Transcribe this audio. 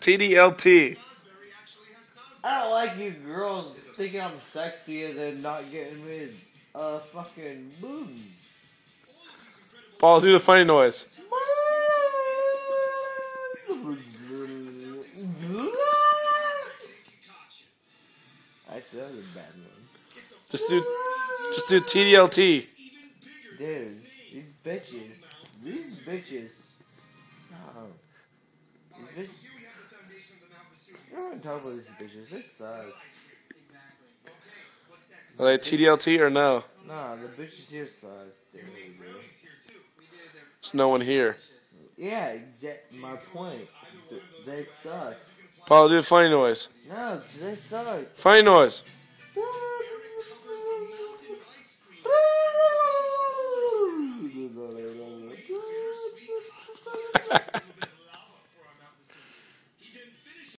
TDLT. I don't like you girls thinking I'm sexy and then not getting me a fucking boom. Paul, do the funny noise. Actually, that was a bad one. Just do TDLT. Dude, these bitches. Oh, I don't want to talk about these bitches. They suck. Are they TDLT or no? Nah, the bitches here suck. They really do. There's no one here. Yeah, my point. They suck. Paul, do the funny noise. No, they suck. Funny noise.